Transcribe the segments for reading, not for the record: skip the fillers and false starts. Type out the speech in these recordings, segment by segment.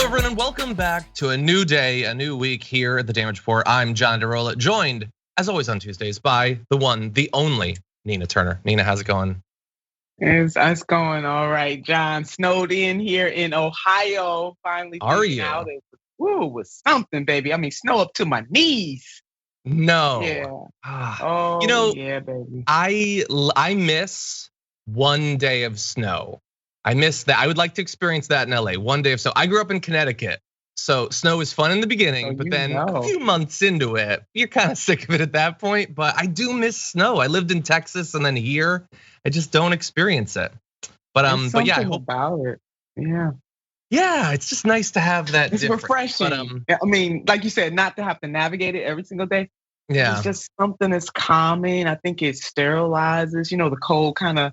everyone, and welcome back to a new day, a new week here at the Damage Report. I'm John DeRola, joined, as always on Tuesdays, by the one, the only Nina Turner. Nina, how's it going? It's going all right, John. Snowed in here in Ohio. Finally, are you? Out. It was something, baby. I mean, snow up to my knees. No. Yeah. Oh, yeah, baby. I miss one day of snow. I miss that. I would like to experience that in LA. One day of snow. I grew up in Connecticut, so snow is fun in the beginning, but then a few months into it, you're kind of sick of it at that point. But I do miss snow. I lived in Texas, and then here, I just don't experience it. But yeah, I hope about it. Yeah. Yeah, it's just nice to have that. It's refreshing. But, I mean, like you said, not to have to navigate it every single day. Yeah, it's just something that's calming. I think it sterilizes. You know, the cold kind of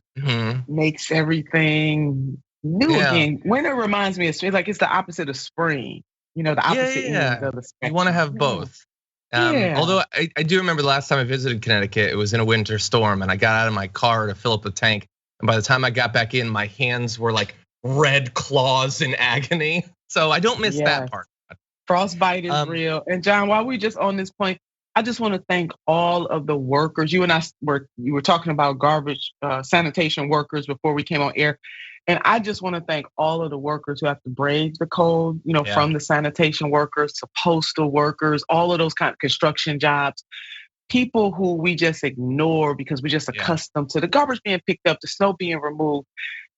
makes everything new again. Winter reminds me of it's like it's the opposite of spring. You know, the opposite ends of the spectrum. You want to have both. Although I do remember the last time I visited Connecticut, it was in a winter storm, and I got out of my car to fill up the tank. And by the time I got back in, my hands were like red claws in agony. So I don't miss that part. Frostbite is real. And John, while we're just on this point, I just want to thank all of the workers. You and I you were talking about garbage sanitation workers before we came on air. And I just want to thank all of the workers who have to brave the cold, you know, from the sanitation workers to postal workers, all of those kind of construction jobs, people who we just ignore because we're just accustomed to the garbage being picked up, the snow being removed.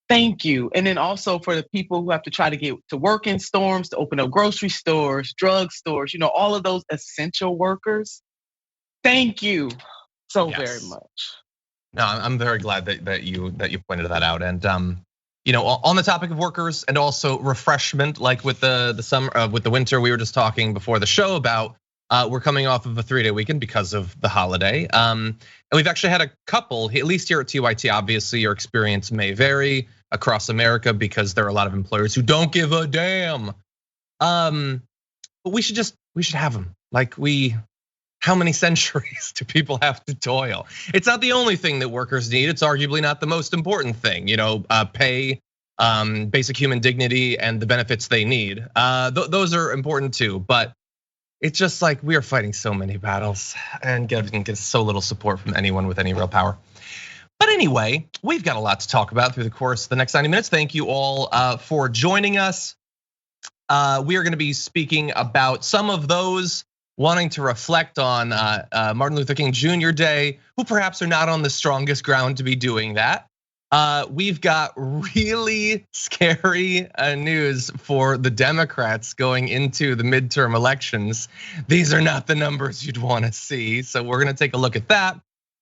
Thank you. And then also for the people who have to try to get to work in storms, to open up grocery stores, drug stores, you know, all of those essential workers. Thank you so very much. No, I'm very glad that you pointed that out. And you know, on the topic of workers and also refreshment, like with the summer, with the winter, we were just talking before the show about. We're coming off of a 3-day weekend because of the holiday. And we've actually had a couple, at least here at TYT, obviously your experience may vary across America because there are a lot of employers who don't give a damn. But we should have them. Like how many centuries do people have to toil? It's not the only thing that workers need. It's arguably not the most important thing, you know, pay, basic human dignity and the benefits they need. Those are important too, but it's just like we are fighting so many battles and get so little support from anyone with any real power. But anyway, we've got a lot to talk about through the course of the next 90 minutes. Thank you all for joining us. We are going to be speaking about some of those wanting to reflect on Martin Luther King Jr. Day, who perhaps are not on the strongest ground to be doing that. We've got really scary news for the Democrats going into the midterm elections. These are not the numbers you'd want to see, so we're gonna take a look at that.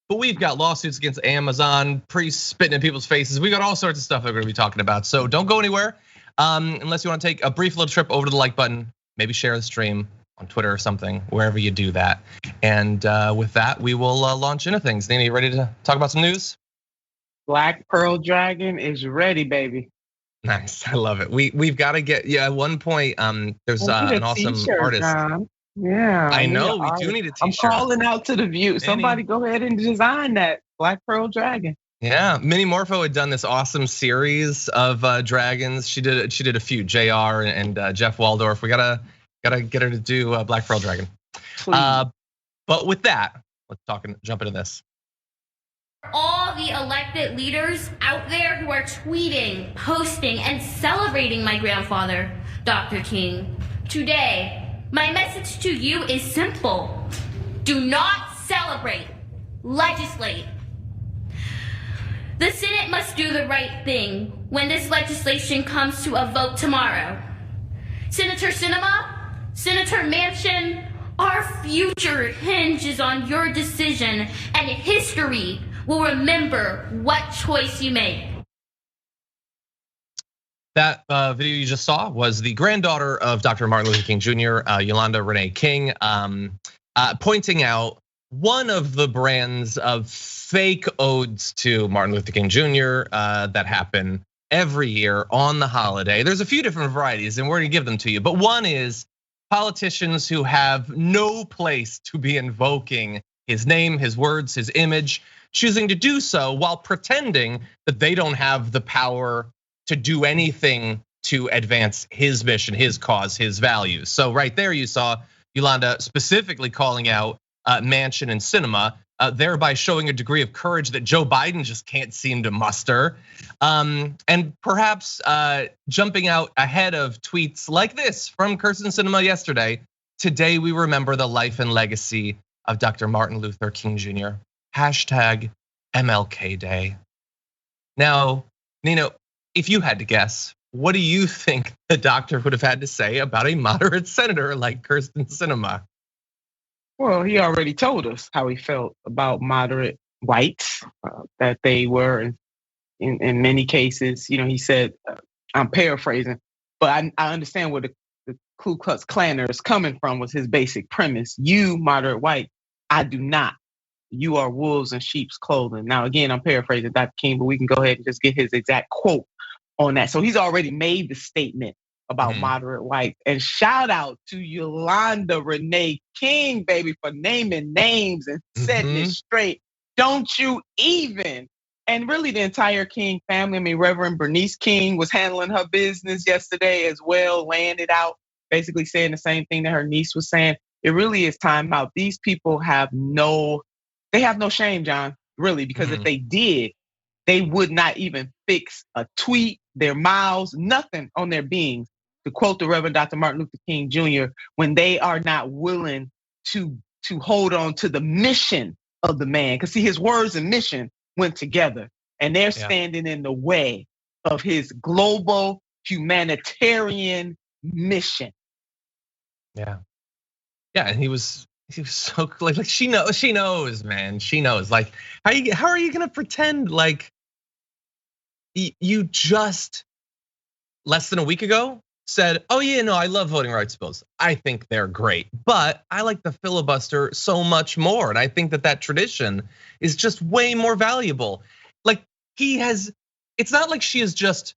But we've got lawsuits against Amazon, priests spitting in people's faces. We got all sorts of stuff that we're gonna be talking about. So don't go anywhere unless you want to take a brief little trip over to the like button, maybe share the stream on Twitter or something, wherever you do that. And with that, we will launch into things. Nina, you ready to talk about some news? Black Pearl Dragon is ready, baby. Nice, I love it. We've got to get at one point. There's an awesome artist. John. Yeah, I know we do need a t-shirt. I'm calling out to the view. Somebody go ahead and design that Black Pearl Dragon. Yeah, Minnie Morpho had done this awesome series of dragons. She did a few, JR and Jeff Waldorf. We gotta get her to do Black Pearl Dragon. But with that, let's jump into this. All the elected leaders out there who are tweeting, posting, and celebrating my grandfather, Dr. King. Today, my message to you is simple. Do not celebrate, legislate. The Senate must do the right thing when this legislation comes to a vote tomorrow. Senator Sinema, Senator Manchin, our future hinges on your decision, and history will remember what choice you made. That video you just saw was the granddaughter of Dr. Martin Luther King Jr., Yolanda Renee King, pointing out one of the brands of fake odes to Martin Luther King Jr. That happen every year on the holiday. There's a few different varieties, and we're gonna give them to you. But one is politicians who have no place to be invoking his name, his words, his image, choosing to do so while pretending that they don't have the power to do anything to advance his mission, his cause, his values. So right there you saw Yolanda specifically calling out Manchin and Sinema, thereby showing a degree of courage that Joe Biden just can't seem to muster. And perhaps jumping out ahead of tweets like this from Kyrsten Sinema yesterday. Today we remember the life and legacy of Dr. Martin Luther King Jr. Hashtag MLK Day. Now, Nino, if you had to guess, what do you think the doctor would have had to say about a moderate senator like Kyrsten Sinema? Well, he already told us how he felt about moderate whites, that they were in many cases, he said, I'm paraphrasing, but I understand where the Ku Klux Klaner is coming from was his basic premise. You, moderate white, I do not. You are wolves in sheep's clothing. Now, again, I'm paraphrasing Dr. King, but we can go ahead and just get his exact quote on that. So he's already made the statement about moderate whites. And shout out to Yolanda Renee King, baby, for naming names and setting it straight. Don't you even. And really the entire King family. I mean, Reverend Bernice King was handling her business yesterday as well, laying it out, basically saying the same thing that her niece was saying. It really is time out. These people have no shame, John, really, because if they did, they would not even fix a tweet, their mouths, nothing on their beings, to quote the Reverend Dr. Martin Luther King Jr., when they are not willing to hold on to the mission of the man. Because see, his words and mission went together, and they're standing in the way of his global humanitarian mission. Yeah, and he was so like she knows, man. She knows. Like, how are you gonna pretend like you just less than a week ago said, oh yeah, no, I love voting rights bills. I think they're great, but I like the filibuster so much more. And I think that tradition is just way more valuable. Like it's not like she is just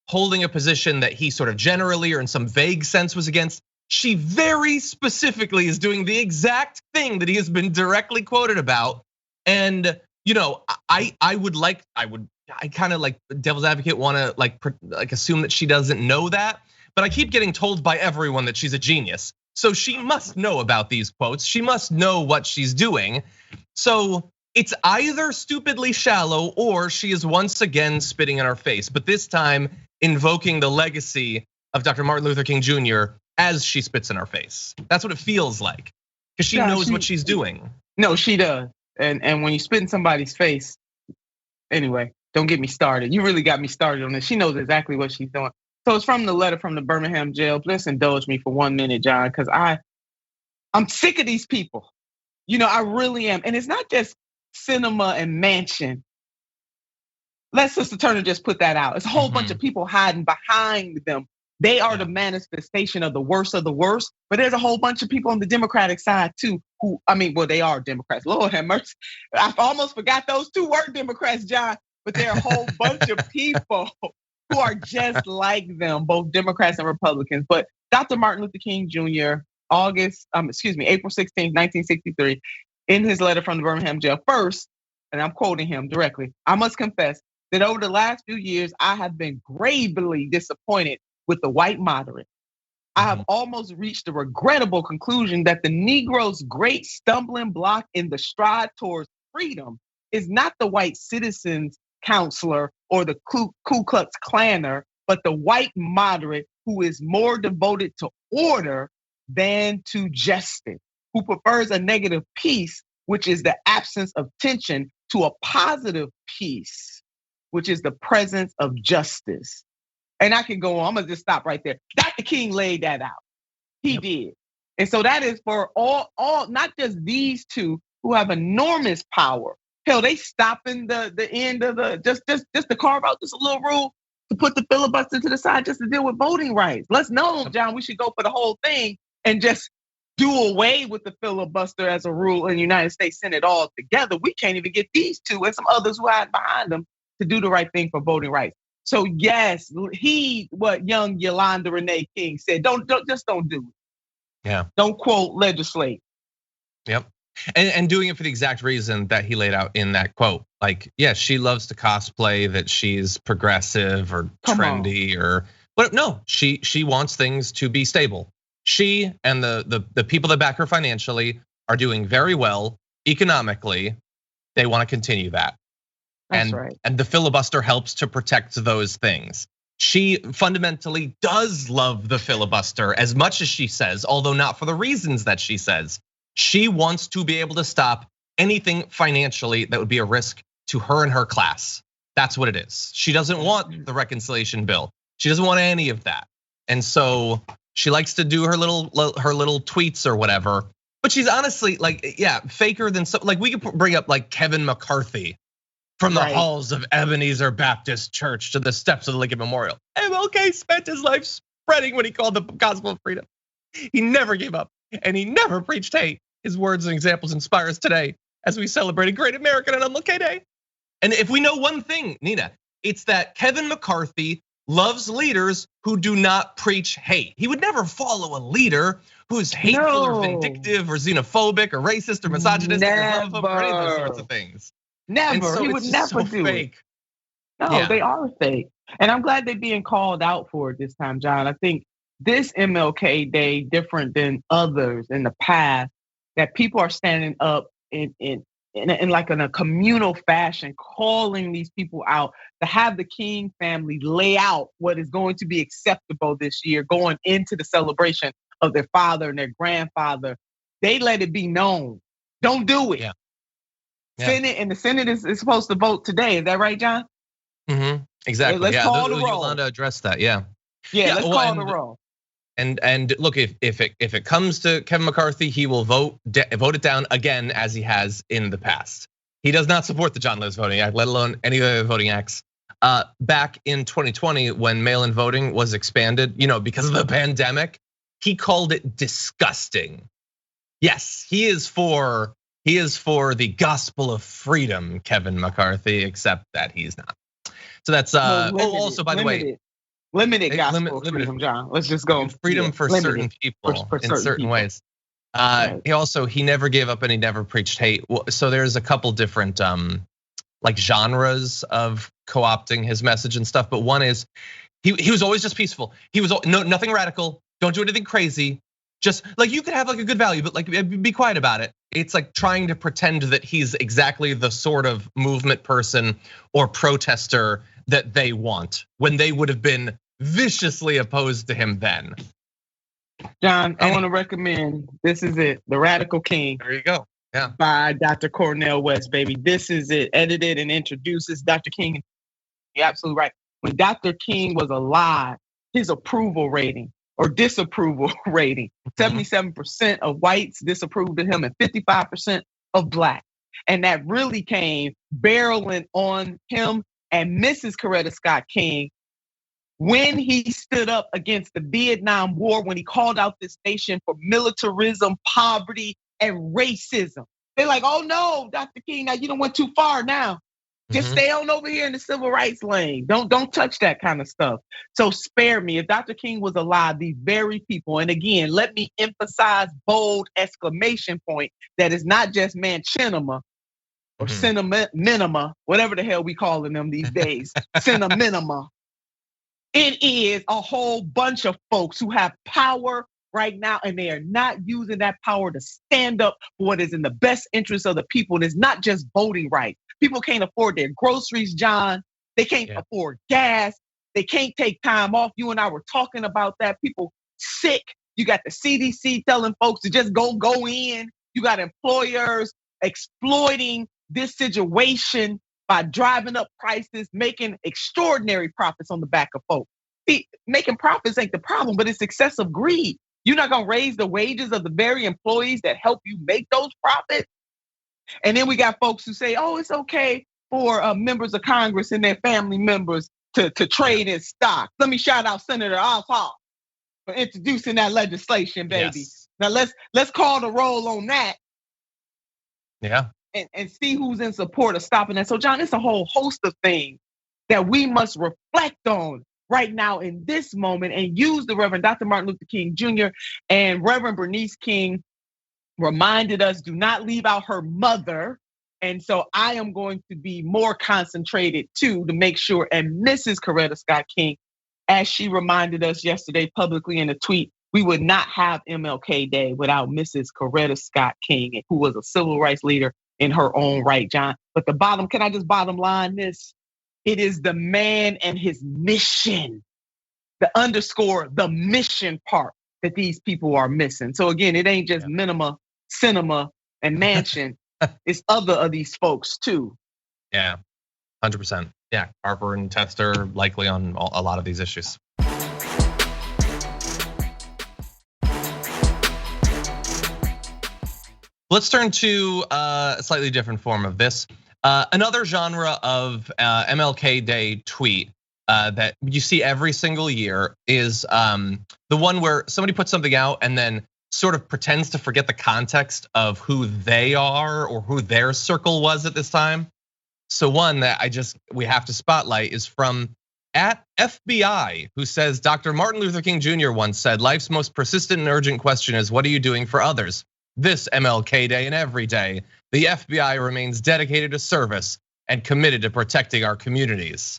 holding a position that he sort of generally or in some vague sense was against. She very specifically is doing the exact thing that he has been directly quoted about. And I kind of like devil's advocate want to like assume that she doesn't know that, but I keep getting told by everyone that she's a genius. So she must know about these quotes. She must know what she's doing. So it's either stupidly shallow or she is once again spitting in our face, but this time invoking the legacy of Dr. Martin Luther King Jr. as she spits in our face. That's what it feels like, because she knows what she's doing. No, she does. And when you spit in somebody's face, anyway, don't get me started. You really got me started on this. She knows exactly what she's doing. So it's from the letter from the Birmingham jail. Just indulge me for 1 minute, John, because I'm sick of these people. I really am. And it's not just Sinema and Manchin. Let Sister Turner just put that out. It's a whole bunch of people hiding behind them. They are the manifestation of the worst, but there's a whole bunch of people on the Democratic side too, they are Democrats. Lord have mercy. I almost forgot those two were Democrats, John, but there are a whole bunch of people who are just like them, both Democrats and Republicans. But Dr. Martin Luther King Jr., April 16, 1963, in his letter from the Birmingham jail, first, and I'm quoting him directly, I must confess that over the last few years, I have been gravely disappointed with the white moderate. I have almost reached the regrettable conclusion that the Negro's great stumbling block in the stride towards freedom is not the white citizens counselor or the Ku Klux Klaner, but the white moderate who is more devoted to order than to justice, who prefers a negative peace, which is the absence of tension, to a positive peace, which is the presence of justice. And I can go on. I'm gonna just stop right there. Dr. King laid that out. He did. And so that is for all, not just these two who have enormous power. Hell, they stopping the end of just to carve out just a little rule to put the filibuster to the side just to deal with voting rights. Let's know, John, we should go for the whole thing and just do away with the filibuster as a rule in the United States Senate altogether. We can't even get these two and some others who hide behind them to do the right thing for voting rights. So yes, what young Yolanda Renee King said, don't do it. Yeah. Don't quote legislate. Yep. And doing it for the exact reason that he laid out in that quote. Like, yes, she loves to cosplay that she's progressive or trendy or But no, she wants things to be stable. She and the people that back her financially are doing very well economically. They want to continue that. That's right. And the filibuster helps to protect those things. She fundamentally does love the filibuster as much as she says, although not for the reasons that she says. She wants to be able to stop anything financially that would be a risk to her and her class. That's what it is. She doesn't want the reconciliation bill. She doesn't want any of that. And so she likes to do her little tweets or whatever. But she's honestly like, yeah, faker than so. Like we could bring up like Kevin McCarthy from the halls of Ebenezer Baptist Church to the steps of the Lincoln Memorial. MLK spent his life spreading what he called the gospel of freedom. He never gave up and he never preached hate. His words and examples inspire us today as we celebrate a great American on MLK Day. And if we know one thing, Nina, it's that Kevin McCarthy loves leaders who do not preach hate. He would never follow a leader who's hateful or vindictive or xenophobic or racist or misogynistic or homophobic or any of those sorts of things. Never. He would never do it. No, they are fake. And I'm glad they're being called out for it this time, John. I think this MLK Day, different than others in the past, that people are standing up in like in a communal fashion, calling these people out to have the King family lay out what is going to be acceptable this year, going into the celebration of their father and their grandfather. They let it be known. Don't do it. Yeah. Senate and the Senate is supposed to vote today. Is that right, John? Exactly. Let's call the roll. Yolanda addressed that. Yeah, let's call the roll. And look, if it comes to Kevin McCarthy, he will vote it down again as he has in the past. He does not support the John Lewis Voting Act, let alone any other voting acts. Back in 2020, when mail-in voting was expanded, because of the pandemic, he called it disgusting. Yes, he is for the gospel of freedom, Kevin McCarthy, except that he's not. So that's also by the way. Limited gospel freedom, John. Let's just go. Freedom for certain people in certain ways. He never gave up and he never preached hate. So there's a couple different like genres of co-opting his message and stuff. But one is he was always just peaceful. He was nothing radical. Don't do anything crazy. Just like you could have like a good value, but like be quiet about it. It's like trying to pretend that he's exactly the sort of movement person or protester that they want when they would have been viciously opposed to him then. John, I want to recommend, this is it, The Radical King. There you go. Yeah. By Dr. Cornel West, baby. This is it. Edited and introduces Dr. King. You're absolutely right. When Dr. King was alive, his approval rating or disapproval rating, 77% of whites disapproved of him and 55% of blacks. And that really came barreling on him and Mrs. Coretta Scott King when he stood up against the Vietnam War, when he called out this nation for militarism, poverty, and racism. They're like, oh no, Dr. King, now you done went too far now. Just stay on over here in the civil rights lane. Don't touch that kind of stuff. So spare me. If Dr. King was alive, these very people, and again, let me emphasize bold exclamation point that is not just Manchinima or Cineminima, whatever the hell we calling them these days, Cineminima. It is a whole bunch of folks who have power right now, and they are not using that power to stand up for what is in the best interest of the people. And it's not just voting rights. People can't afford their groceries, John. They can't afford gas. They can't take time off. You and I were talking about that. People sick. You got the CDC telling folks to just go in. You got employers exploiting this situation by driving up prices, making extraordinary profits on the back of folks. See, making profits ain't the problem, but it's excessive greed. You're not gonna raise the wages of the very employees that help you make those profits. And then we got folks who say, oh, it's okay for members of Congress and their family members to trade in stock. Let me shout out Senator Ossoff for introducing that legislation, baby. Yes. Now let's call the roll on that. Yeah. And see who's in support of stopping that. So, John, it's a whole host of things that we must reflect on right now in this moment and use the Reverend Dr. Martin Luther King Jr. and Reverend Bernice King reminded us, do not leave out her mother. And so I am going to be more concentrated too to make sure, and Mrs. Coretta Scott King, as she reminded us yesterday publicly in a tweet, we would not have MLK Day without Mrs. Coretta Scott King, who was a civil rights leader in her own right, John. But can I just bottom line this? It is the man and his mission, the mission part that these people are missing. So again, it ain't just Minima, Cinema, and Mansion. It's other of these folks too. Yeah, 100%. Yeah, Harper and Tester likely on a lot of these issues. Let's turn to a slightly different form of this. Another genre of MLK Day tweet that you see every single year is the one where somebody puts something out and then sort of pretends to forget the context of who they are or who their circle was at this time. So one that we have to spotlight is from @FBI, who says Dr. Martin Luther King Jr. once said, "Life's most persistent and urgent question is, what are you doing for others? This MLK Day and every day, the FBI remains dedicated to service and committed to protecting our communities."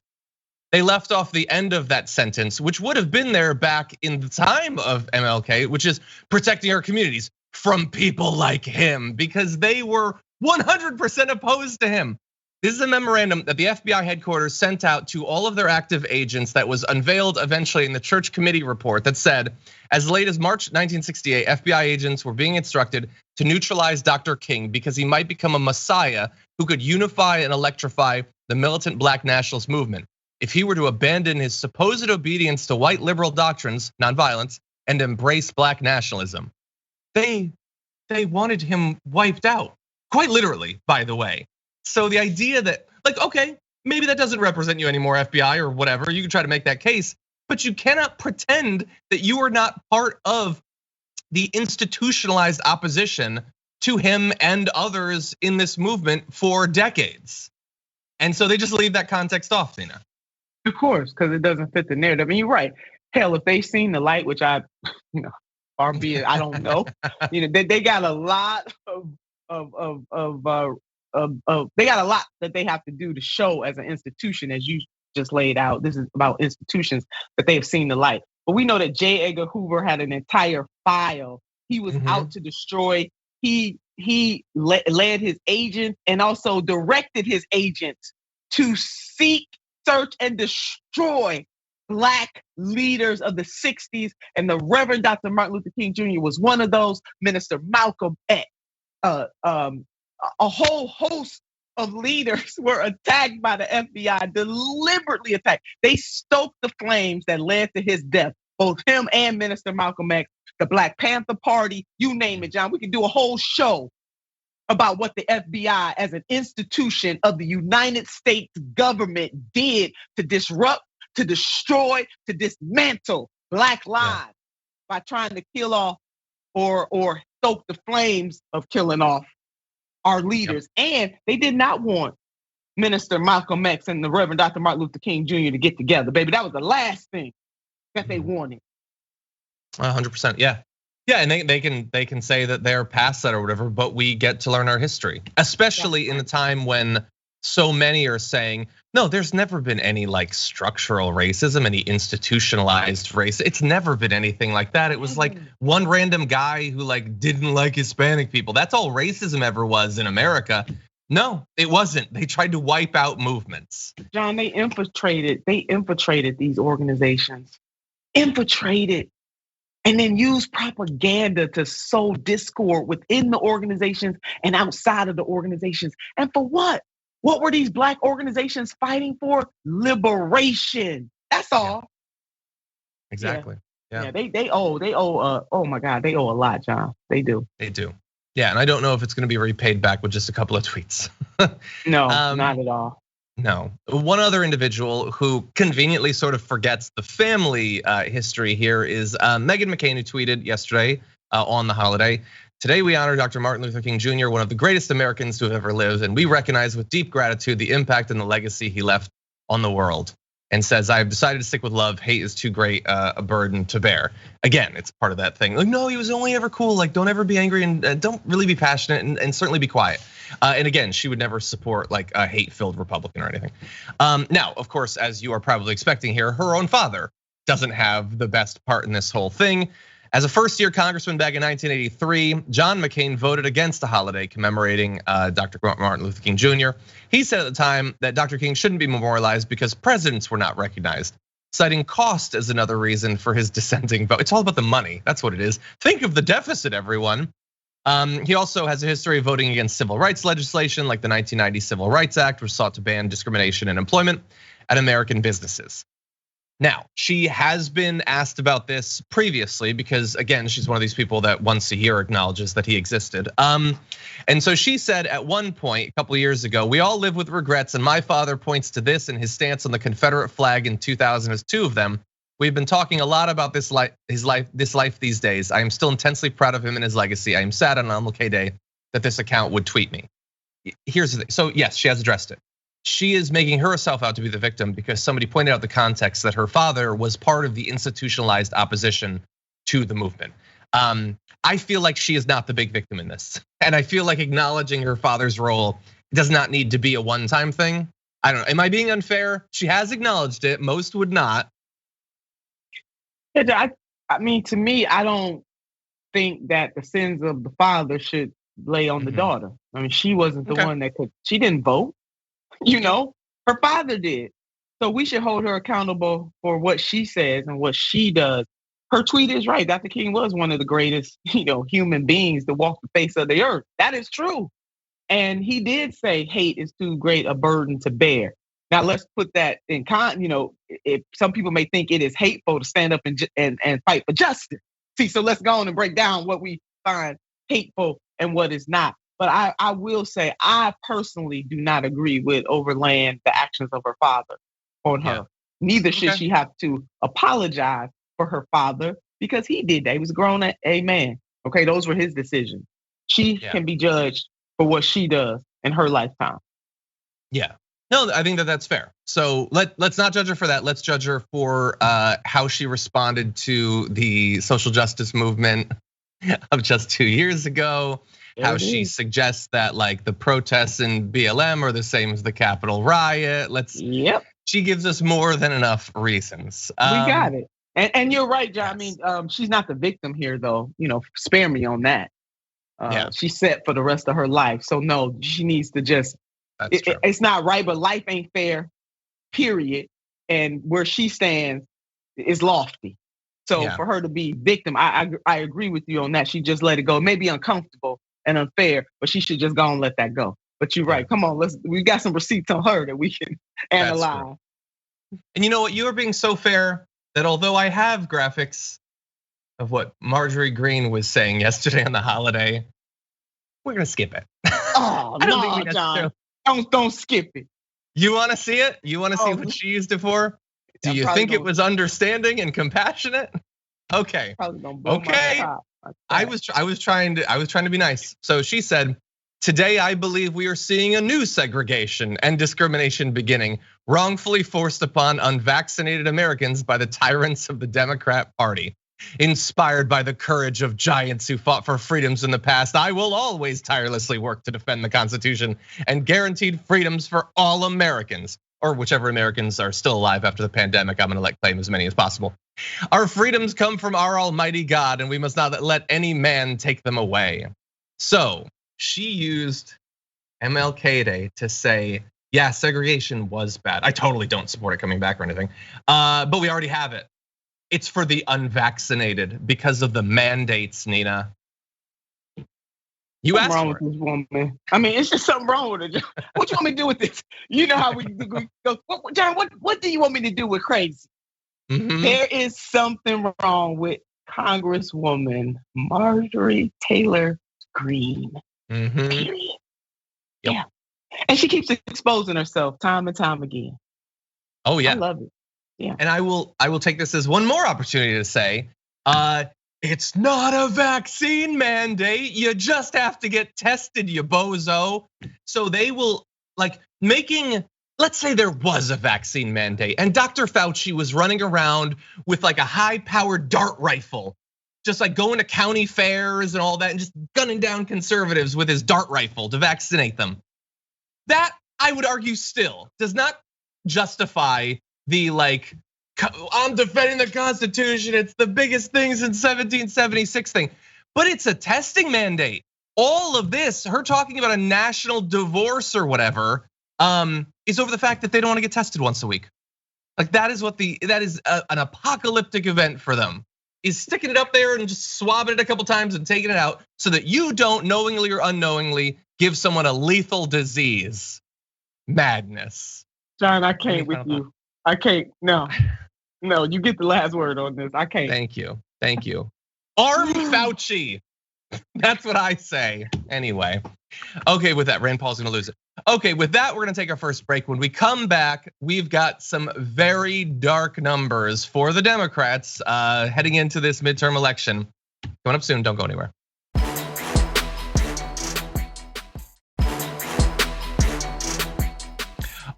They left off the end of that sentence, which would have been there back in the time of MLK, which is protecting our communities from people like him, because they were 100% opposed to him. This is a memorandum that the FBI headquarters sent out to all of their active agents that was unveiled eventually in the Church Committee report that said, as late as March 1968, FBI agents were being instructed to neutralize Dr. King because he might become a messiah who could unify and electrify the militant black nationalist movement. If he were to abandon his supposed obedience to white liberal doctrines, nonviolence, and embrace black nationalism. They wanted him wiped out, quite literally, by the way. So the idea that, like, okay, maybe that doesn't represent you anymore, FBI or whatever, you can try to make that case, but you cannot pretend that you are not part of the institutionalized opposition to him and others in this movement for decades. And so they just leave that context off, Tina. Of course, because it doesn't fit the narrative. And you're right. Hell, if they've seen the light, which I don't know, they got a lot they got a lot that they have to do to show as an institution, as you just laid out. This is about institutions that they have seen the light. But we know that J. Edgar Hoover had an entire file. He was out to destroy. He led his agents and also directed his agents to seek, search, and destroy Black leaders of the 60s. And the Reverend Dr. Martin Luther King Jr. was one of those. Minister Malcolm X. A whole host of leaders were attacked by the FBI, deliberately attacked. They stoked the flames that led to his death, both him and Minister Malcolm X, the Black Panther Party, you name it, John. We could do a whole show about what the FBI as an institution of the United States government did to disrupt, to destroy, to dismantle Black lives by trying to kill off or stoke the flames of killing off our leaders. And they did not want Minister Malcolm X and the Reverend Dr. Martin Luther King Jr. to get together, baby. That was the last thing that they wanted. 100%, yeah. Yeah, and they can say that they're past that or whatever, but we get to learn our history, especially in the time when so many are saying, no, there's never been any like structural racism, any institutionalized race. It's never been anything like that. It was like one random guy who like didn't like Hispanic people. That's all racism ever was in America. No, it wasn't. They tried to wipe out movements. John, they infiltrated these organizations, and then use propaganda to sow discord within the organizations and outside of the organizations. And for what? What were these Black organizations fighting for? Liberation. That's all. Exactly. Yeah. They owe. Oh my God, they owe a lot, John. They do. They do. Yeah, and I don't know if it's going to be repaid back with just a couple of tweets. No, not at all. No. One other individual who conveniently sort of forgets the family history here is Meghan McCain, who tweeted yesterday on the holiday. Today we honor Dr. Martin Luther King Jr., one of the greatest Americans to have ever lived, and we recognize with deep gratitude the impact and the legacy he left on the world. And says, I've decided to stick with love. Hate is too great a burden to bear. Again, it's part of that thing. Like, no, he was only ever cool. Like, don't ever be angry and don't really be passionate and certainly be quiet. And again, she would never support like a hate-filled Republican or anything. Now, of course, as you are probably expecting here, her own father doesn't have the best part in this whole thing. As a first-year congressman back in 1983, John McCain voted against a holiday commemorating Dr. Martin Luther King Jr. He said at the time that Dr. King shouldn't be memorialized because presidents were not recognized, citing cost as another reason for his dissenting vote. It's all about the money, that's what it is. Think of the deficit, everyone. He also has a history of voting against civil rights legislation like the 1990 Civil Rights Act, which sought to ban discrimination in employment at American businesses. Now, she has been asked about this previously because, again, she's one of these people that once a year acknowledges that he existed. And so she said at one point, a couple of years ago, we all live with regrets, and my father points to this and his stance on the Confederate flag in 2000 as two of them. We've been talking a lot about this life these days. I am still intensely proud of him and his legacy. I am sad on MLK Day that this account would tweet me. Here's the thing. So yes, she has addressed it. She is making herself out to be the victim because somebody pointed out the context that her father was part of the institutionalized opposition to the movement. I feel like she is not the big victim in this. And I feel like acknowledging her father's role does not need to be a one-time thing. I don't know, am I being unfair? She has acknowledged it, most would not. I mean, to me, I don't think that the sins of the father should lay on the daughter. I mean, she wasn't the one that she didn't vote. Her father did. So we should hold her accountable for what she says and what she does. Her tweet is right. Dr. King was one of the greatest, human beings to walk the face of the earth. That is true. And he did say hate is too great a burden to bear. Now let's put that in if some people may think it is hateful to stand up and fight for justice. See, so let's go on and break down what we find hateful and what is not. But I will say, I personally do not agree with overlaying the actions of her father on her. Neither should she have to apologize for her father because he did that. He was a grown man. Okay, those were his decisions. She can be judged for what she does in her lifetime. Yeah. No, I think that's fair. So let's not judge her for that. Let's judge her for how she responded to the social justice movement of just 2 years ago. How she suggests that like the protests in BLM are the same as the Capitol riot. She gives us more than enough reasons. We got it. And you're right, John. Yes. I mean, she's not the victim here though. Spare me on that. She's set for the rest of her life. So no, she needs to just, it's not right, but life ain't fair, period. And where she stands is lofty. So for her to be victim, I agree with you on that. She just let it go. It may be uncomfortable and unfair, but she should just go and let that go. But you're right. Come on, we got some receipts on her that we can analyze. And you know what? You are being so fair that although I have graphics of what Marjorie Greene was saying yesterday on the holiday, we're gonna skip it. Oh, I don't think we John. Don't skip it. You want to see it? You want to see what she used it for? Do you think it was understanding and compassionate? Okay. Okay. I was trying to be nice. So she said, today I believe we are seeing a new segregation and discrimination beginning, wrongfully forced upon unvaccinated Americans by the tyrants of the Democrat Party. Inspired by the courage of giants who fought for freedoms in the past, I will always tirelessly work to defend the Constitution and guaranteed freedoms for all Americans, or whichever Americans are still alive after the pandemic. I'm gonna claim as many as possible. Our freedoms come from our almighty God, and we must not let any man take them away. So she used MLK Day to say, yeah, segregation was bad. I totally don't support it coming back or anything, but we already have it. It's for the unvaccinated because of the mandates, Nina. You asked wrong with this woman. I mean, it's just something wrong with it. What you want me to do with this? You know how we go, John, what do you want me to do with crazy? There is something wrong with Congresswoman Marjorie Taylor Greene. Period. Yeah. And she keeps exposing herself time and time again. Oh, yeah. I love it. Yeah. And I will take this as one more opportunity to say, it's not a vaccine mandate. You just have to get tested, you bozo. So they will let's say there was a vaccine mandate and Dr. Fauci was running around with like a high-powered dart rifle, just like going to county fairs and all that and just gunning down conservatives with his dart rifle to vaccinate them. That, I would argue, still does not justify the I'm defending the Constitution. It's the biggest thing since 1776 thing. But it's a testing mandate. All of this, her talking about a national divorce or whatever, is over the fact that they don't want to get tested once a week. Like that is an apocalyptic event for them. Is sticking it up there and just swabbing it a couple times and taking it out so that you don't knowingly or unknowingly give someone a lethal disease. Madness. John, I can't with you. I can't. No, you get the last word on this. I can't. Thank you. Arm Fauci. That's what I say. Anyway. Okay, with that, Rand Paul's gonna lose it. Okay, with that, we're gonna take our first break. When we come back, we've got some very dark numbers for the Democrats heading into this midterm election. Coming up soon, don't go anywhere.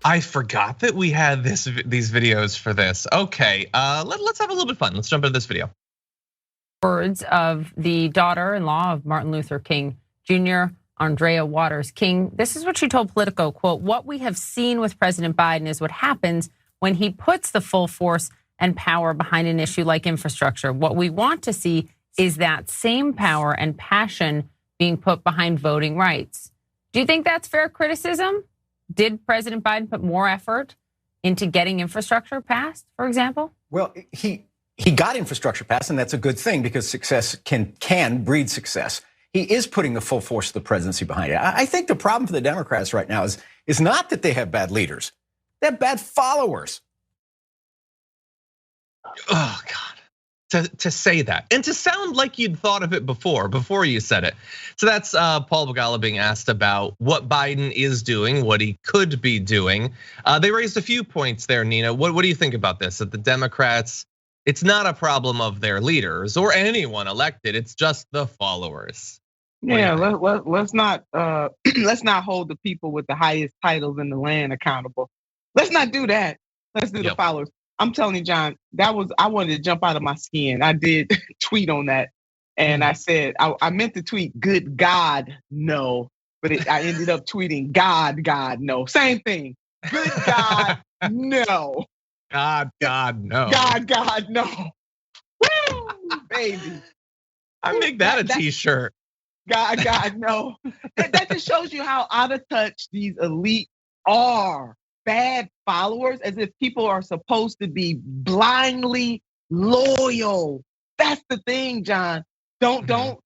I forgot that we had these videos for this. Okay, let's have a little bit of fun. Let's jump into this video. Words of the daughter-in-law of Martin Luther King Jr., Andrea Waters King. This is what she told Politico, quote, "What we have seen with President Biden is what happens when he puts the full force and power behind an issue like infrastructure. What we want to see is that same power and passion being put behind voting rights." Do you think that's fair criticism? Did President Biden put more effort into getting infrastructure passed, for example? Well, he got infrastructure passed, and that's a good thing because success can breed success. He is putting the full force of the presidency behind it. I think the problem for the Democrats right now is not that they have bad leaders. They have bad followers. Oh, God. To say that and to sound like you'd thought of it before you said it. So that's Paul Begala being asked about what Biden is doing, what he could be doing. They raised a few points there, Nina. What do you think about this? That the Democrats, it's not a problem of their leaders or anyone elected. It's just the followers. Yeah, let's not hold the people with the highest titles in the land accountable. Let's not do that. Let's do the followers. I'm telling you, John, I wanted to jump out of my skin. I did tweet on that, and I said I meant to tweet "Good God, no," but I ended up tweeting "God, no." Same thing. Good God, no. God, no. God, no. Woo, baby. I make that a T-shirt. God, no. That just shows you how out of touch these elites are. Bad followers, as if people are supposed to be blindly loyal. That's the thing, John. Don't.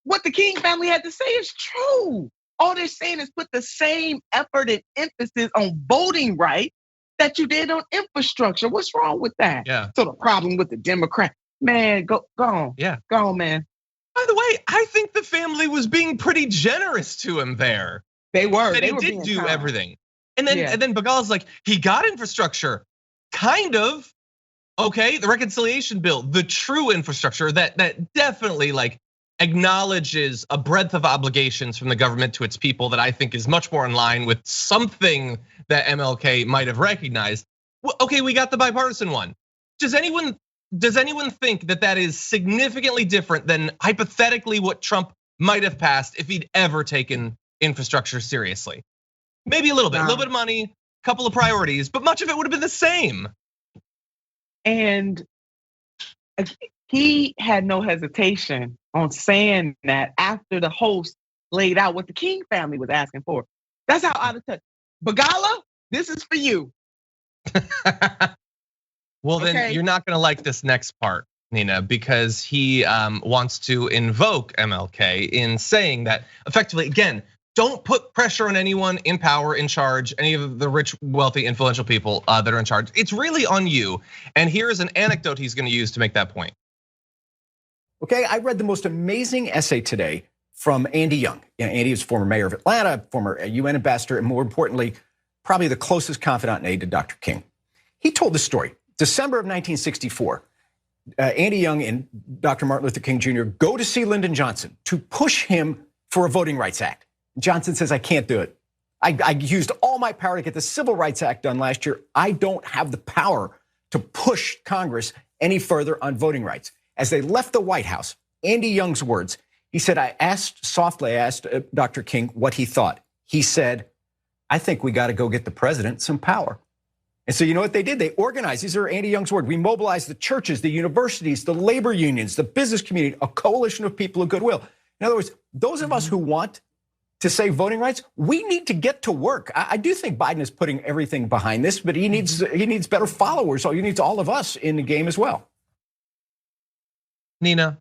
What the King family had to say is true. All they're saying is put the same effort and emphasis on voting rights that you did on infrastructure. What's wrong with that? Yeah. So the problem with the Democrat, man, go on. Yeah. Go on, man. By the way, I think the family was being pretty generous to him there. They were. That he did do everything. And then Begala's like, he got infrastructure, kind of. Okay, the reconciliation bill, the true infrastructure that definitely like acknowledges a breadth of obligations from the government to its people that I think is much more in line with something that MLK might have recognized. Well, okay, we got the bipartisan one. Does anyone think that is significantly different than hypothetically what Trump might have passed if he'd ever taken infrastructure seriously? Maybe a little bit of money, a couple of priorities, but much of it would have been the same. And he had no hesitation on saying that after the host laid out what the King family was asking for. That's how out of touch. Begala, this is for you. Well, then you're not gonna like this next part, Nina, because he wants to invoke MLK in saying that effectively, again, don't put pressure on anyone in power, in charge, any of the rich, wealthy, influential people that are in charge. It's really on you. And here's an anecdote he's gonna use to make that point. Okay, I read the most amazing essay today from Andy Young. Andy is former mayor of Atlanta, former UN ambassador, and more importantly, probably the closest confidant and aide to Dr. King. He told this story. December of 1964, Andy Young and Dr. Martin Luther King Jr. go to see Lyndon Johnson to push him for a Voting Rights Act. Johnson says, I can't do it. I used all my power to get the Civil Rights Act done last year. I don't have the power to push Congress any further on voting rights. As they left the White House, Andy Young's words, he said, I asked Dr. King what he thought. He said, I think we got to go get the president some power. And so you know what they did? They organized, these are Andy Young's words, we mobilized the churches, the universities, the labor unions, the business community, a coalition of people of goodwill. In other words, those of us who want to save voting rights, we need to get to work. I do think Biden is putting everything behind this, but he needs better followers. So he needs all of us in the game as well. Nina,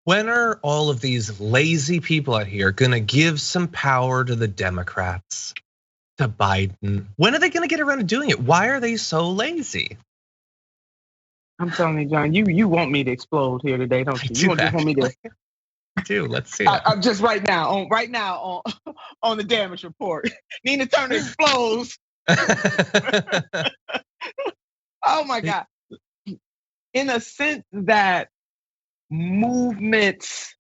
when are all of these lazy people out here gonna give some power to the Democrats, to Biden? When are they gonna get around to doing it? Why are they so lazy? I'm telling you, John, you want me to explode here today, don't you? You just want me to. I do. Let's see. I'm just right now on the damage report. Nina Turner explodes. Oh my God. In a sense that movements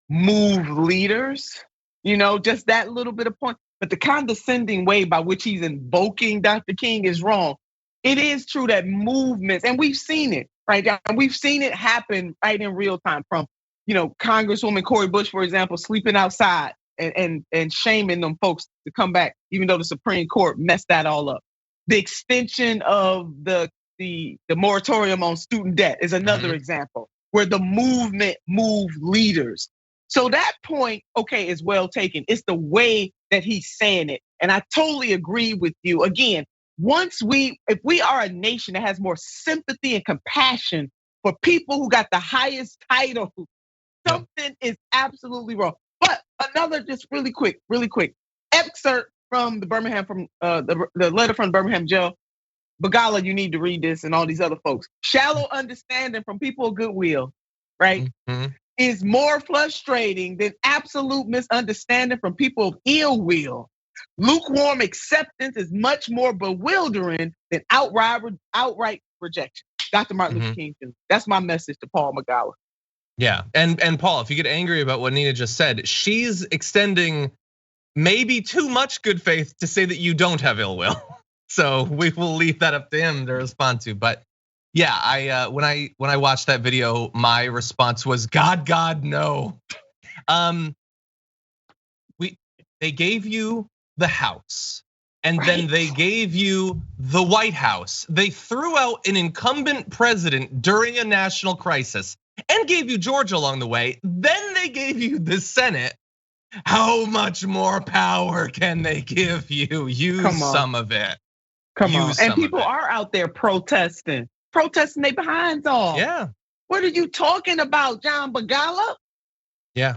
move leaders, just that little bit of point. But the condescending way by which he's invoking Dr. King is wrong. It is true that movements, and we've seen it, right? And we've seen it happen right in real time from, Congresswoman Cori Bush, for example, sleeping outside and shaming them folks to come back, even though the Supreme Court messed that all up. The extension of the moratorium on student debt is another example where the movement moved leaders. So that point, okay, is well taken. It's the way that he's saying it. And I totally agree with you. Again, if we are a nation that has more sympathy and compassion for people who got the highest title, something is absolutely wrong. But another, just really quick excerpt from the the letter from Birmingham jail. Begala, you need to read this, and all these other folks. Shallow understanding from people of goodwill, right, is more frustrating than absolute misunderstanding from people of ill will. Lukewarm acceptance is much more bewildering than outright rejection. Dr. Martin Luther King Jr. That's my message to Paul Begala. Yeah, and Paul, if you get angry about what Nina just said, she's extending maybe too much good faith to say that you don't have ill will. So we will leave that up to him to respond to. But yeah, when I watched that video, my response was God, no. They gave you the House, and then they gave you the White House. They threw out an incumbent president during a national crisis and gave you Georgia along the way. Then they gave you the Senate. How much more power can they give you? Use some of it. Come on. And people are out there protesting their behinds off. Yeah. What are you talking about, John Begala? Yeah.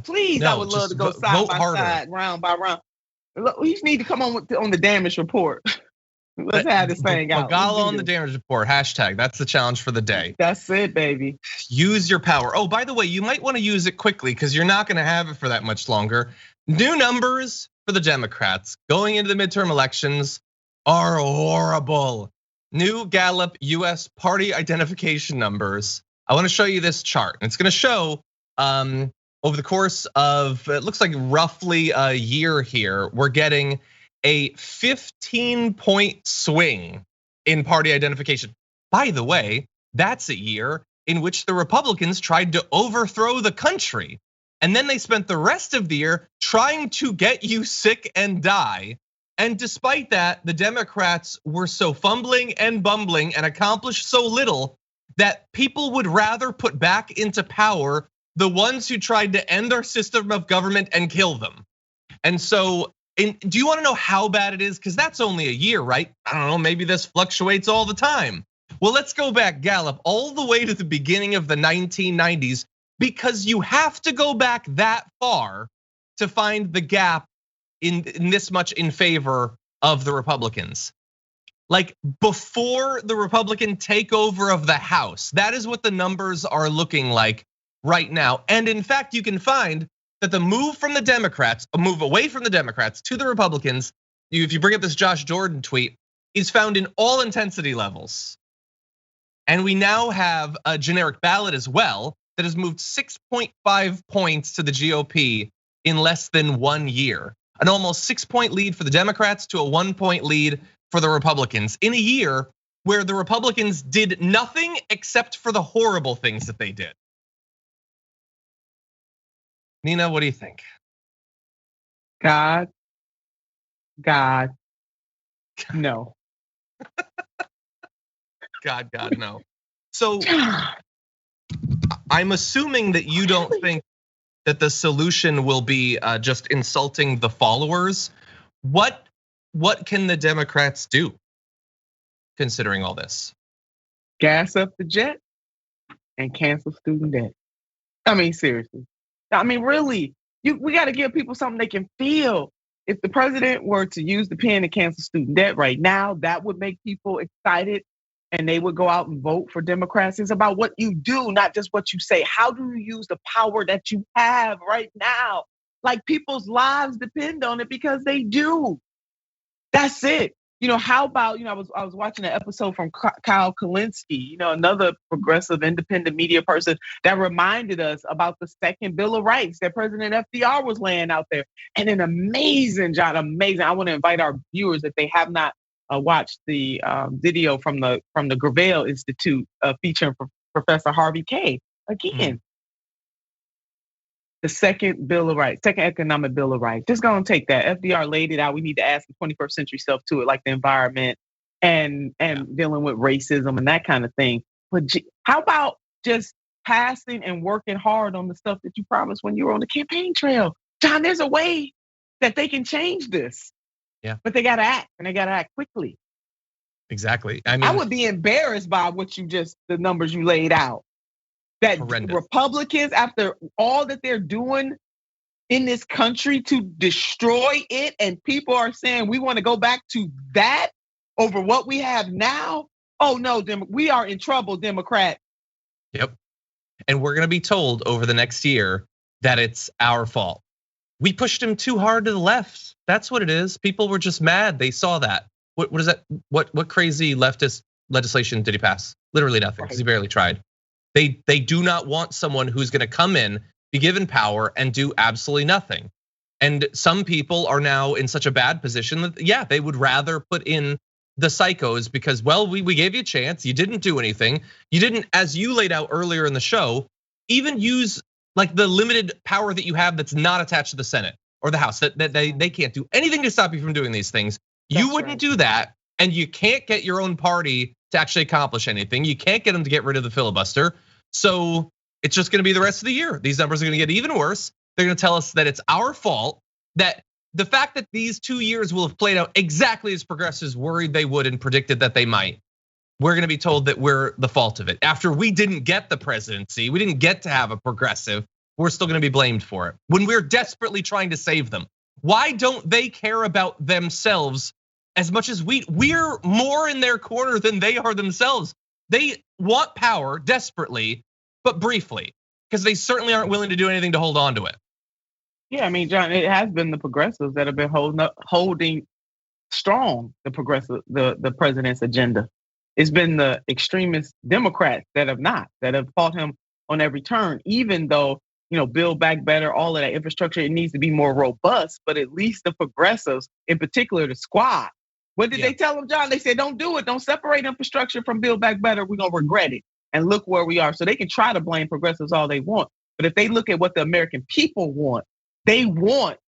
Please, I would love to go side by side, round by round. Look, we just need to come on the damage report. Let's have this thing out. Begala on the damage report, hashtag. That's the challenge for the day. That's it, baby. Use your power. Oh, by the way, you might want to use it quickly because you're not going to have it for that much longer. New numbers for the Democrats going into the midterm elections are horrible. New Gallup US party identification numbers. I want to show you this chart. It's going to show over the course of, it looks like roughly a year here, we're getting a 15-point swing in party identification. By the way, that's a year in which the Republicans tried to overthrow the country. And then they spent the rest of the year trying to get you sick and die. And despite that, the Democrats were so fumbling and bumbling and accomplished so little that people would rather put back into power the ones who tried to end our system of government and kill them. And so, do you want to know how bad it is? Because that's only a year, right? I don't know, maybe this fluctuates all the time. Well, let's go back, Gallup, all the way to the beginning of the 1990s, because you have to go back that far to find the gap in this much in favor of the Republicans. Like before the Republican takeover of the House, that is what the numbers are looking like right now. And in fact, you can find that the move from the Democrats, a move away from the Democrats to the Republicans, if you bring up this Josh Jordan tweet, is found in all intensity levels. And we now have a generic ballot as well that has moved 6.5 points to the GOP in less than 1 year. An almost 6-point lead for the Democrats to a 1-point lead for the Republicans in a year where the Republicans did nothing except for the horrible things that they did. Nina, what do you think? God, no. God, no. So I'm assuming that you don't think that the solution will be just insulting the followers. What can the Democrats do, considering all this? Gas up the jet and cancel student debt. I mean, seriously. I mean, really, we got to give people something they can feel. If the president were to use the pen to cancel student debt right now, that would make people excited and they would go out and vote for Democrats. It's about what you do, not just what you say. How do you use the power that you have right now? Like, people's lives depend on it because they do. That's it. How about, I was watching an episode from Kyle Kulinski, another progressive independent media person that reminded us about the second Bill of Rights that President FDR was laying out there. And an amazing. I want to invite our viewers, if they have not watched the video from the Gravel Institute featuring Professor Harvey Kaye. Again, the second Bill of Rights, second economic Bill of Rights. Just gonna take that. FDR laid it out. We need to add some 21st century stuff to it, like the environment and dealing with racism and that kind of thing. But how about just passing and working hard on the stuff that you promised when you were on the campaign trail? John, there's a way that they can change this. Yeah. But they gotta act, and they gotta act quickly. Exactly. I would be embarrassed by the numbers you laid out. That horrendous. Republicans, after all that they're doing in this country to destroy it, and people are saying we want to go back to that over what we have now. Oh no, we are in trouble, Democrat. Yep. And we're gonna be told over the next year that it's our fault. We pushed him too hard to the left. That's what it is. People were just mad. They saw that. What is that? What crazy leftist legislation did he pass? Literally nothing, because he barely tried. They do not want someone who's gonna come in, be given power, and do absolutely nothing. And some people are now in such a bad position that, they would rather put in the psychos because, well, we gave you a chance, you didn't do anything. You didn't, as you laid out earlier in the show, even use like the limited power that you have that's not attached to the Senate or the House, that they can't do anything to stop you from doing these things. You wouldn't do that, and you can't get your own party to actually accomplish anything. You can't get them to get rid of the filibuster. So it's just gonna be the rest of the year. These numbers are gonna get even worse. They're gonna tell us that it's our fault, that the fact that these 2 years will have played out exactly as progressives worried they would and predicted that they might. We're gonna be told that we're the fault of it. After we didn't get the presidency, we didn't get to have a progressive, we're still gonna be blamed for it. When we're desperately trying to save them. Why don't they care about themselves as much as we're more in their corner than they are themselves? They want power desperately, but briefly, because they certainly aren't willing to do anything to hold on to it. Yeah, I mean, John, it has been the progressives that have been holding strong the president's agenda. It's been the extremist Democrats that have fought him on every turn, even though, Build Back Better, all of that infrastructure, it needs to be more robust, but at least the progressives, in particular the squad. What did they tell them, John? They said, don't do it. Don't separate infrastructure from Build Back Better. We're gonna regret it. And look where we are. So they can try to blame progressives all they want. But if they look at what the American people want, they want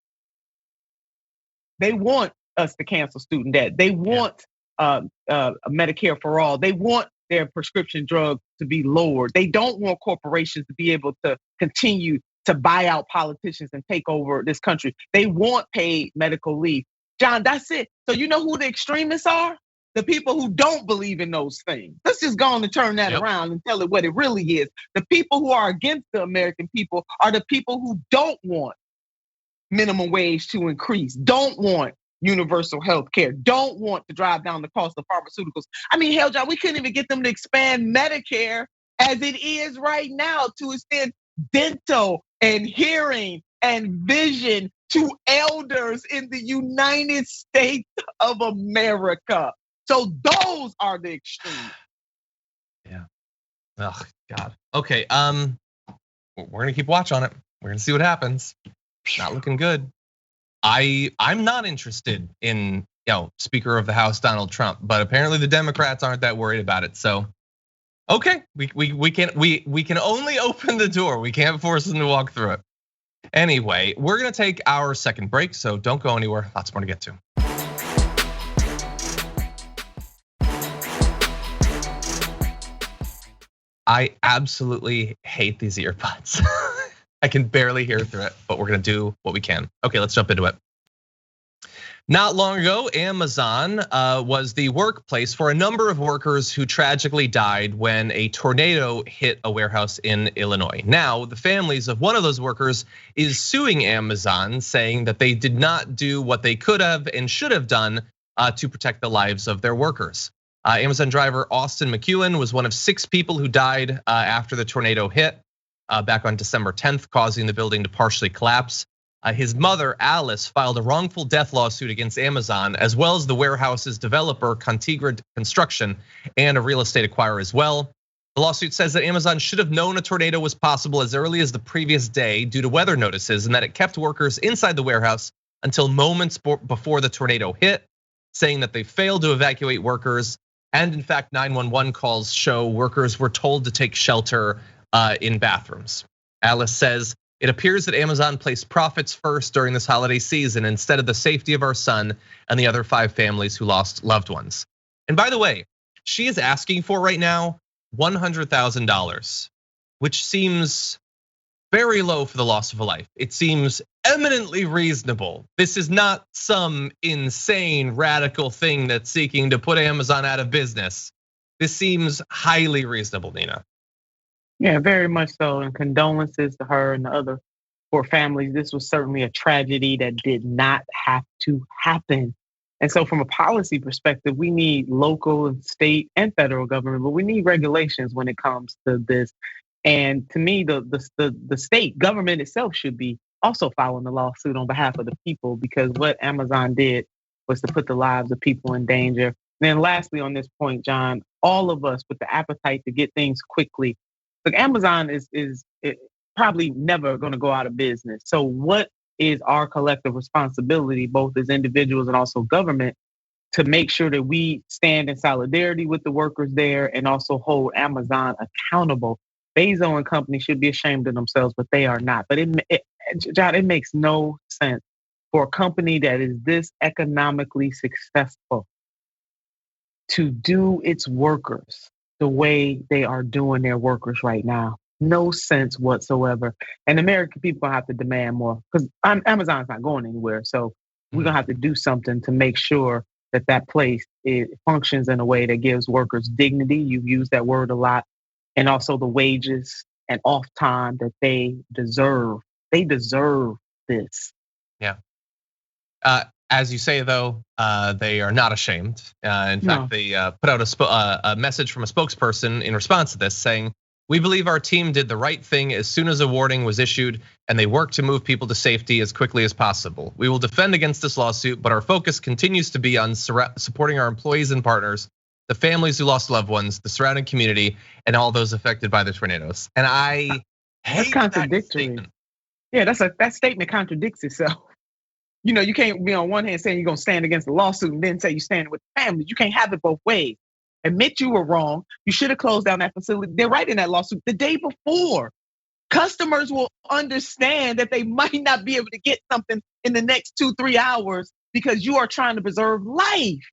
us to cancel student debt. They want Medicare for all. They want their prescription drugs to be lowered. They don't want corporations to be able to continue to buy out politicians and take over this country. They want paid medical leave. John, that's it. So you know who the extremists are? The people who don't believe in those things. Let's just go on and turn that around and tell it what it really is. The people who are against the American people are the people who don't want minimum wage to increase, don't want universal health care, don't want to drive down the cost of pharmaceuticals. I mean, hell, John, we couldn't even get them to expand Medicare as it is right now to extend dental and hearing and vision to elders in the United States of America. So those are the extremes. Yeah. Oh God. Okay. We're gonna keep watch on it. We're gonna see what happens. Not looking good. I'm not interested in Speaker of the House Donald Trump, but apparently the Democrats aren't that worried about it. So okay, we can only open the door. We can't force them to walk through it. Anyway, we're gonna take our second break, so don't go anywhere. Lots more to get to. I absolutely hate these earbuds. I can barely hear through it, but we're gonna do what we can. Okay, let's jump into it. Not long ago, Amazon was the workplace for a number of workers who tragically died when a tornado hit a warehouse in Illinois. Now, the families of one of those workers is suing Amazon, saying that they did not do what they could have and should have done to protect the lives of their workers. Amazon driver Austin McEwen was one of 6 people who died after the tornado hit back on December 10th, causing the building to partially collapse. His mother, Alice, filed a wrongful death lawsuit against Amazon, as well as the warehouse's developer, Contigra Construction, and a real estate acquirer as well. The lawsuit says that Amazon should have known a tornado was possible as early as the previous day due to weather notices, and that it kept workers inside the warehouse until moments before the tornado hit, saying that they failed to evacuate workers. And in fact, 911 calls show workers were told to take shelter in bathrooms. Alice says, "It appears that Amazon placed profits first during this holiday season instead of the safety of our son and the other 5 families who lost loved ones." And by the way, she is asking for right now $100,000, which seems very low for the loss of a life. It seems eminently reasonable. This is not some insane radical thing that's seeking to put Amazon out of business. This seems highly reasonable, Nina. Yeah, very much so. And condolences to her and the other 4 families. This was certainly a tragedy that did not have to happen. And so from a policy perspective, we need local and state and federal government, but we need regulations when it comes to this. And to me, the state government itself should be also filing the lawsuit on behalf of the people, because what Amazon did was to put the lives of people in danger. And then lastly on this point, John, all of us with the appetite to get things quickly, look, Amazon is probably never going to go out of business. So what is our collective responsibility, both as individuals and also government, to make sure that we stand in solidarity with the workers there and also hold Amazon accountable? Bezos and company should be ashamed of themselves, but they are not. But John, it makes no sense for a company that is this economically successful to do its workers the way they are doing their workers right now. No sense whatsoever. And American people gonna have to demand more, because Amazon's not going anywhere. So we're gonna have to do something to make sure that that place functions in a way that gives workers dignity. You've used that word a lot. And also the wages and off time that they deserve. They deserve this. Yeah. As you say, though, they are not ashamed. In fact, they put out a message from a spokesperson in response to this saying, "We believe our team did the right thing as soon as a warning was issued, and they worked to move people to safety as quickly as possible. We will defend against this lawsuit, but our focus continues to be on supporting our employees and partners, the families who lost loved ones, the surrounding community, and all those affected by the tornadoes." And I hate that statement. Yeah, that statement contradicts itself. You know, you can't be on one hand saying you're gonna stand against the lawsuit and then say you stand with the families. You can't have it both ways. Admit you were wrong. You should have closed down that facility. They're right in that lawsuit the day before. Customers will understand that they might not be able to get something in the next 2-3 hours because you are trying to preserve life.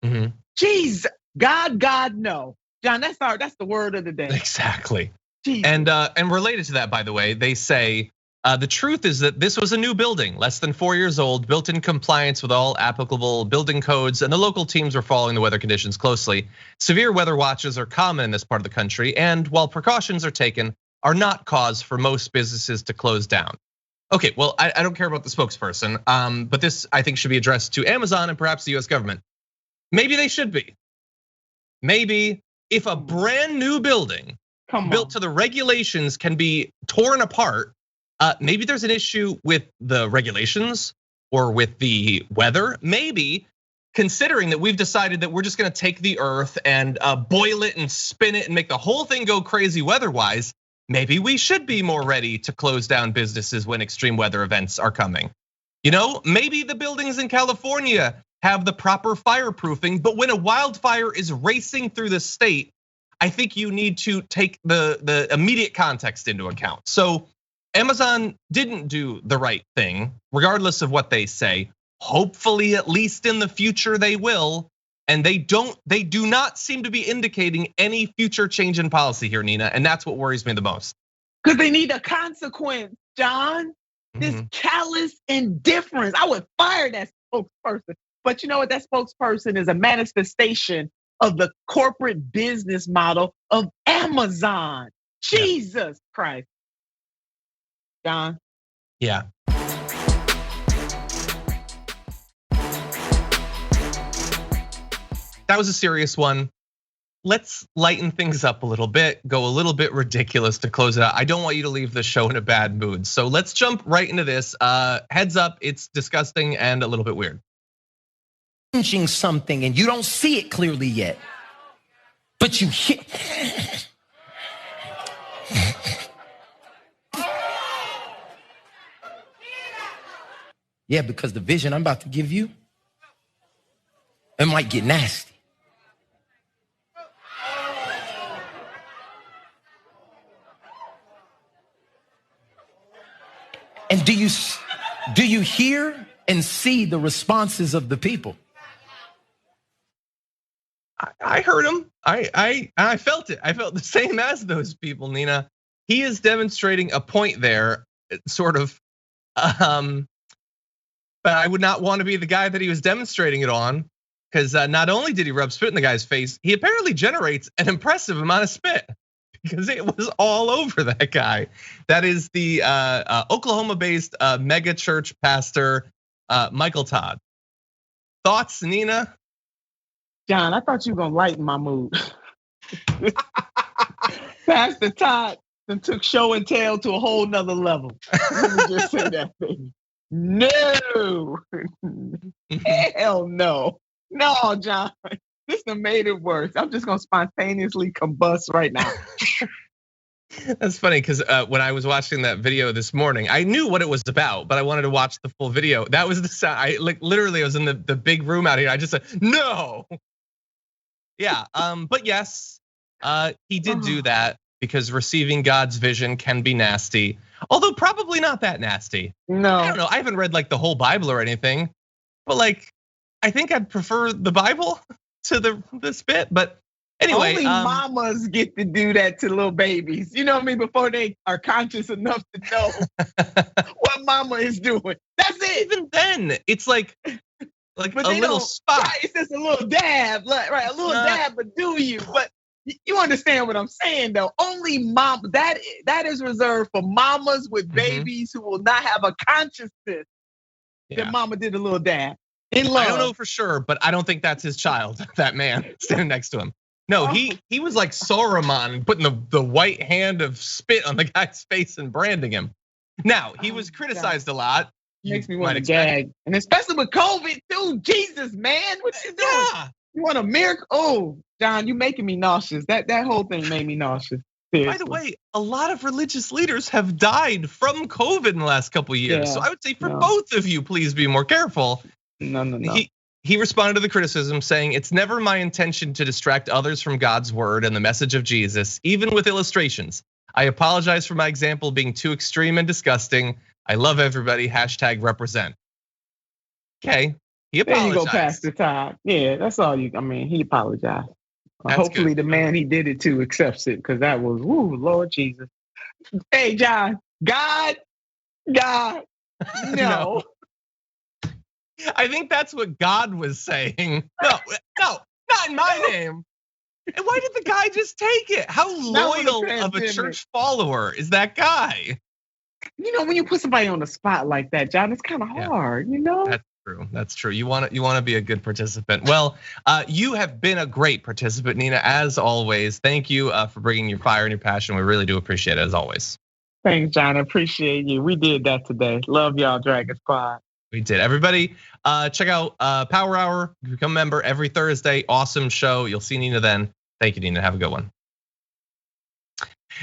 Jeez, God, no. John, that's the word of the day. Exactly. Jeez. And related to that, by the way, they say, the truth is that this was a new building, less than 4 years old, built in compliance with all applicable building codes, and the local teams were following the weather conditions closely. Severe weather watches are common in this part of the country, and while precautions are taken, are not cause for most businesses to close down. Okay, well, I don't care about the spokesperson, but this I think should be addressed to Amazon and perhaps the US government. Maybe they should be. Maybe if a brand new building built to the regulations can be torn apart, maybe there's an issue with the regulations or with the weather. Maybe considering that we've decided that we're just gonna take the earth and boil it and spin it and make the whole thing go crazy weather-wise, maybe we should be more ready to close down businesses when extreme weather events are coming. You know, maybe the buildings in California have the proper fireproofing, but when a wildfire is racing through the state, I think you need to take the immediate context into account. So Amazon didn't do the right thing, regardless of what they say. Hopefully, at least in the future, they will. And they do not seem to be indicating any future change in policy here, Nina. And that's what worries me the most. Because they need a consequence, John. This callous indifference. I would fire that spokesperson. But you know what? That spokesperson is a manifestation of the corporate business model of Amazon. Jesus Christ. John? Yeah. That was a serious one. Let's lighten things up a little bit, go a little bit ridiculous to close it out. I don't want you to leave the show in a bad mood. So let's jump right into this. Heads up, it's disgusting and a little bit weird. Something and you don't see it clearly yet, but you hear. Yeah, because the vision I'm about to give you, it might get nasty. And do you hear and see the responses of the people? I heard him. I felt it. I felt the same as those people, Nina. He is demonstrating a point there, sort of. But I would not want to be the guy that he was demonstrating it on, because not only did he rub spit in the guy's face, he apparently generates an impressive amount of spit, because it was all over that guy. That is the Oklahoma-based mega church pastor, Michael Todd. Thoughts, Nina? John, I thought you were gonna lighten my mood. Pastor Todd then took show and tell to a whole nother level. Let me just say that thing. No, hell no. No, John, this done made it worse. I'm just gonna spontaneously combust right now. That's funny, because when I was watching that video this morning, I knew what it was about, but I wanted to watch the full video. That was the sound. I literally was in the big room out here. I just said, no. Yeah, but yes, he did do that because receiving God's vision can be nasty, although probably not that nasty. No, I don't know. I haven't read like the whole Bible or anything, but like, I think I'd prefer the Bible to the spit. But anyway, only mamas get to do that to little babies. You know what I mean? Before they are conscious enough to know what mama is doing. That's it. Even then, it's like a little spot. Right, it's just a little dab, right? A little dab, but do you? But you understand what I'm saying, though? Only mom. That is reserved for mamas with babies who will not have a consciousness that mama did a little dab in love. I don't know for sure, but I don't think that's his child. That man standing next to him. No, he was like Saruman, putting the white hand of spit on the guy's face and branding him. Now he was criticized a lot. Makes me want to gag, and especially with COVID too. Jesus, man, what you doing? Yeah. You want a miracle? Oh, John, you making me nauseous. That whole thing made me nauseous. Seriously. By the way, a lot of religious leaders have died from COVID in the last couple of years. Yeah. So I would say for both of you, please be more careful. No. He responded to the criticism saying, "It's never my intention to distract others from God's word and the message of Jesus, even with illustrations. I apologize for my example being too extreme and disgusting. I love everybody, #represent." Okay, he apologized. There you go, Pastor Todd. Yeah, that's all you, he apologized. Hopefully good. The man he did it to accepts it, because that was, Lord Jesus. Hey, John, God, no. I think that's what God was saying. No, not in my name. And why did the guy just take it? How loyal of a church follower is that guy? You know, when you put somebody on the spot like that, John, it's kind of hard, you know? That's true. You want to be a good participant. Well, you have been a great participant, Nina, as always. Thank you for bringing your fire and your passion. We really do appreciate it, as always. Thanks, John. I appreciate you. We did that today. Love y'all, Dragon Squad. We did. Everybody, check out Power Hour. Become a member every Thursday. Awesome show. You'll see Nina then. Thank you, Nina. Have a good one.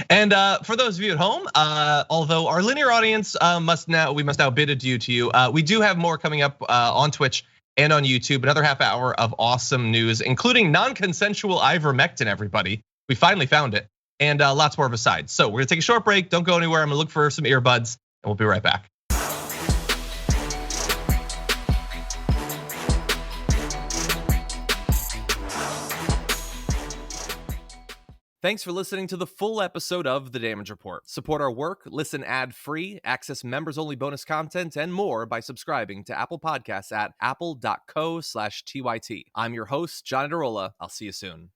And for those of you at home, although our linear audience must now bid adieu to you, we do have more coming up on Twitch and on YouTube. Another half hour of awesome news, including non-consensual ivermectin. Everybody, we finally found it, and lots more besides. So we're gonna take a short break. Don't go anywhere. I'm gonna look for some earbuds, and we'll be right back. Thanks for listening to the full episode of The Damage Report. Support our work, listen ad-free, access members-only bonus content, and more by subscribing to Apple Podcasts at apple.co/TYT. I'm your host, John Adarola. I'll see you soon.